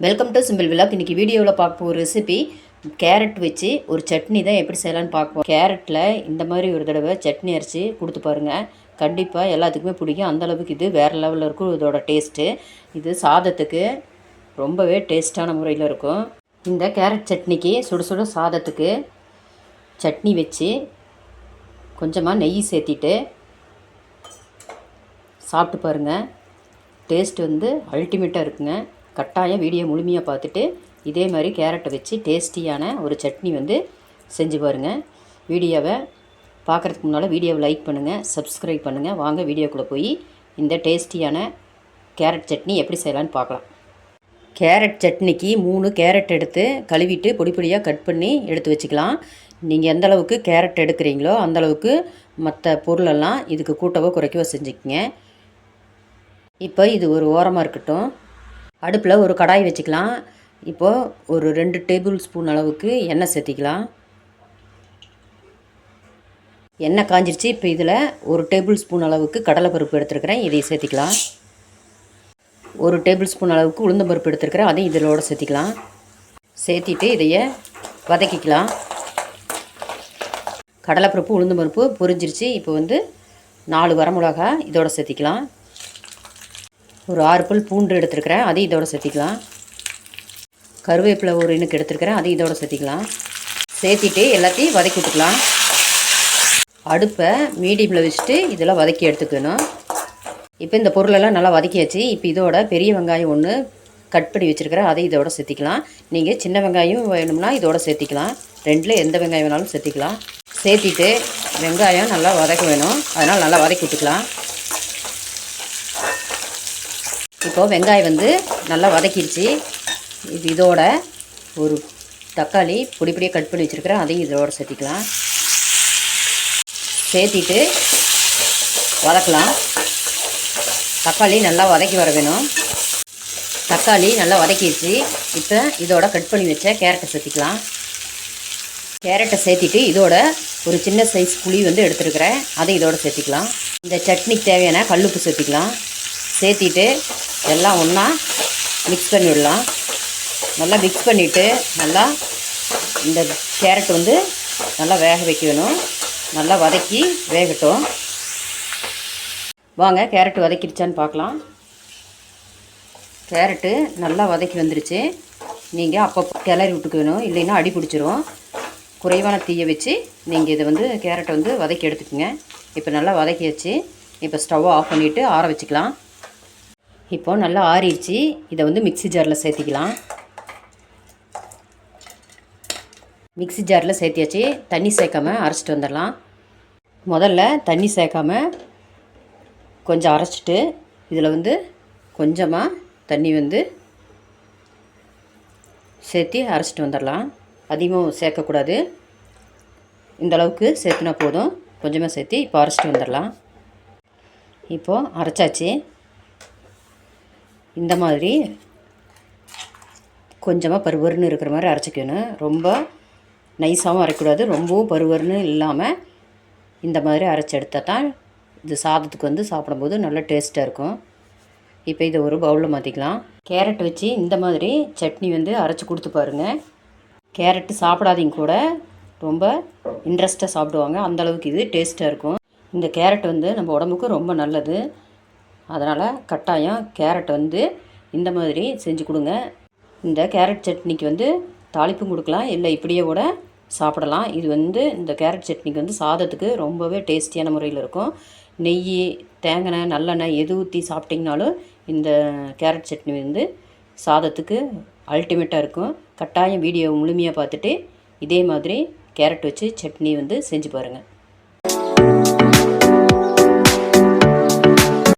Welcome to simple vlog. இன்றைக்கி வீடியோவில் பார்க்க ஒரு ரெசிபி கேரட் வச்சு ஒரு சட்னி தான் எப்படி செய்யலான்னு பார்ப்போம். கேரட்டில் இந்த மாதிரி ஒரு தடவை சட்னி அரைச்சி கொடுத்து பாருங்கள். கண்டிப்பாக எல்லாத்துக்குமே பிடிக்கும். அந்தளவுக்கு இது வேறு லெவலில் இருக்கும். இதோட டேஸ்ட்டு இது சாதத்துக்கு ரொம்பவே டேஸ்ட்டான முறையில் இருக்கும். இந்த கேரட் சட்னிக்கு சுட சுட சாதத்துக்கு சட்னி வச்சு கொஞ்சமாக நெய் சேர்த்திட்டு சாப்பிட்டு பாருங்கள். டேஸ்ட் வந்து அல்டிமேட்டாக இருக்குங்க. கட்டாயம் வீடியோ முழுமையாக பார்த்துட்டு இதே மாதிரி கேரட்டை வச்சு டேஸ்டியான ஒரு சட்னி வந்து செஞ்சு பாருங்கள். வீடியோவை பார்க்குறதுக்கு முன்னால் வீடியோவை லைக் பண்ணுங்கள், சப்ஸ்கிரைப் பண்ணுங்கள். வாங்க வீடியோக்குள்ளே போய் இந்த டேஸ்டியான கேரட் சட்னி எப்படி செய்யலான்னு பார்க்கலாம். கேரட் சட்னிக்கு 3 கேரட் எடுத்து கழுவிட்டு பொடி பொடியாக கட் பண்ணி எடுத்து வச்சுக்கலாம். நீங்கள் எந்த அளவுக்கு கேரட் எடுக்கிறீங்களோ அந்தளவுக்கு மற்ற பொருளெல்லாம் இதுக்கு கூட்டவோ குறைக்கவோ செஞ்சுக்கங்க. இப்போ இது ஒரு ஓரமாக இருக்கட்டும். அடுப்பில் ஒரு கடாய் வச்சுக்கலாம். இப்போது ஒரு 2 டேபிள் ஸ்பூன் அளவுக்கு எண்ணெய் சேர்த்திக்கலாம். எண்ணெய் காஞ்சிருச்சு. இப்போ இதில் 1 டேபிள் ஸ்பூன் அளவுக்கு கடலைப்பருப்பு எடுத்துருக்கிறேன், இதையும் சேர்த்திக்கலாம். 1 டேபிள் ஸ்பூன் அளவுக்கு உளுந்தம்பருப்பு எடுத்துருக்கிறேன், அதையும் இதோட சேர்த்திக்கலாம். சேர்த்திட்டு இதைய வதக்கிக்கலாம். கடலைப்பருப்பு உளுந்தம்பருப்பு பொரிஞ்சிருச்சு. இப்போ வந்து 4 வரமிளகா இதோட சேர்த்திக்கலாம். ஒரு 6 பல் பூண்டு எடுத்துருக்கிறேன், அதையும் இதோட சேர்த்திக்கலாம். கருவேப்பிலை ஒரு இனுக்கு எடுத்துருக்கிறேன், அதையும் இதோட சேர்த்திக்கலாம். சேர்த்திட்டு எல்லாத்தையும் வதக்கி விட்டுக்கலாம். அடுப்பை மீடியமில் வச்சுட்டு இதெல்லாம் வதக்கி எடுத்துக்கணும். இப்போ இந்த பொருளெல்லாம் நல்லா வதக்கியாச்சு. இப்போ இதோட பெரிய வெங்காயம் 1 கட் பண்ணி வச்சுருக்கிறேன், அதையும் இதோட சேர்த்திக்கலாம். நீங்கள் சின்ன வெங்காயம் வேணும்னா இதோட சேர்த்திக்கலாம். 2ல் எந்த வெங்காயம் வேணாலும் சேர்த்திக்கலாம். சேர்த்திட்டு வெங்காயம் நல்லா வதக்க வேணும், அதனால் நல்லா வதக்கி விட்டுக்கலாம். இப்போது வெங்காயம் வந்து நல்லா வதக்கிடுச்சு. இது இதோட ஒரு தக்காளி பொடி பொடியாக கட் பண்ணி வச்சுருக்கிறேன், அதையும் இதோட சேர்த்திக்கலாம். சேர்த்திட்டு வதக்கலாம். தக்காளி நல்லா வதக்கி வர வேணும். தக்காளி நல்லா வதக்கிடுச்சு. இப்போ இதோட கட் பண்ணி வச்ச கேரட்டை சேர்த்திக்கலாம். கேரட்டை சேர்த்திட்டு இதோட ஒரு சின்ன சைஸ் புளி வந்து எடுத்துருக்கிறேன், அதை இதோட சேர்த்திக்கலாம். இந்த சட்னிக்கு தேவையான கல்லுப்பு சேர்த்திக்கலாம். சேர்த்திட்டு எல்லாம் ஒன்றா மிக்ஸ் பண்ணி விடலாம். நல்லா மிக்ஸ் பண்ணிவிட்டு நல்லா இந்த கேரட் வந்து நல்லா வேக வைக்க வேணும். நல்லா வதக்கி வேகட்டும். வாங்க கேரட் வதக்கிடுச்சான்னு பார்க்கலாம். கேரட்டு நல்லா வதக்கி வந்துருச்சு. நீங்கள் அப்பப்போ கிளறி விட்டுக்க வேணும், இல்லைன்னா அடி பிடிச்சிரும். குறைவான தீயை வச்சு நீங்கள் இதை வந்து கேரட்டை வந்து வதக்கி எடுத்துக்கோங்க. இப்போ நல்லா வதக்கியாச்சு. இப்போ ஸ்டவ்வை ஆஃப் பண்ணிவிட்டு ஆற வச்சுக்கலாம். இப்போது நல்லா ஆறிடுச்சு. இதை வந்து மிக்ஸி ஜாரில் சேர்த்திக்கலாம். மிக்ஸி ஜாரில் சேர்த்தியாச்சு. தண்ணி சேர்க்காமல் அரைச்சிட்டு வந்துடலாம். முதல்ல தண்ணி சேர்க்காமல் கொஞ்சம் அரைச்சிட்டு இதில் வந்து கொஞ்சமாக தண்ணி வந்து சேர்த்தி அரைச்சிட்டு வந்துடலாம். அதிகமாக சேர்க்கக்கூடாது. இந்தளவுக்கு சேர்த்துனா போதும். கொஞ்சமாக சேர்த்தி இப்போ அரைச்சிட்டு வந்துடலாம். இப்போது அரைச்சாச்சு. இந்த மாதிரி கொஞ்சமாக பருவருன்னு இருக்கிற மாதிரி அரைச்சிக்கணும். ரொம்ப நைஸாகவும் அரைக்கூடாது, ரொம்பவும் பருவருன்னு இல்லாமல் இந்த மாதிரி அரைச்சி எடுத்தால் தான் இது சாதத்துக்கு வந்து சாப்பிடும்போது நல்ல டேஸ்ட்டாக இருக்கும். இப்போ இதை ஒரு பவுலில் மாற்றிக்கலாம். கேரட் வச்சு இந்த மாதிரி சட்னி வந்து அரைச்சி கொடுத்து பாருங்கள். கேரட்டு சாப்பிடாதீங்க கூட ரொம்ப இன்ட்ரெஸ்ட்டாக சாப்பிடுவாங்க. அந்தளவுக்கு இது டேஸ்ட்டாக இருக்கும். இந்த கேரட் வந்து நம்ம உடம்புக்கு ரொம்ப நல்லது. அதனால் கட்டாயம் கேரட் வந்து இந்த மாதிரி செஞ்சு கொடுங்க. இந்த கேரட் சட்னிக்கு வந்து தாளிப்பும் கொடுக்கலாம், இல்லை இப்படியே கூட சாப்பிடலாம். இது வந்து இந்த கேரட் சட்னிக்கு வந்து சாதத்துக்கு ரொம்பவே டேஸ்டியான முறையில் இருக்கும். நெய், தேங்காய், நல்லெண்ணெய் எது ஊற்றி சாப்பிட்டிங்கனாலும் இந்த கேரட் சட்னி வந்து சாதத்துக்கு அல்டிமேட்டாக இருக்கும். கட்டாயம் வீடியோ முழுமையாக பார்த்துட்டு இதே மாதிரி கேரட் வச்சு சட்னி வந்து செஞ்சு பாருங்கள்.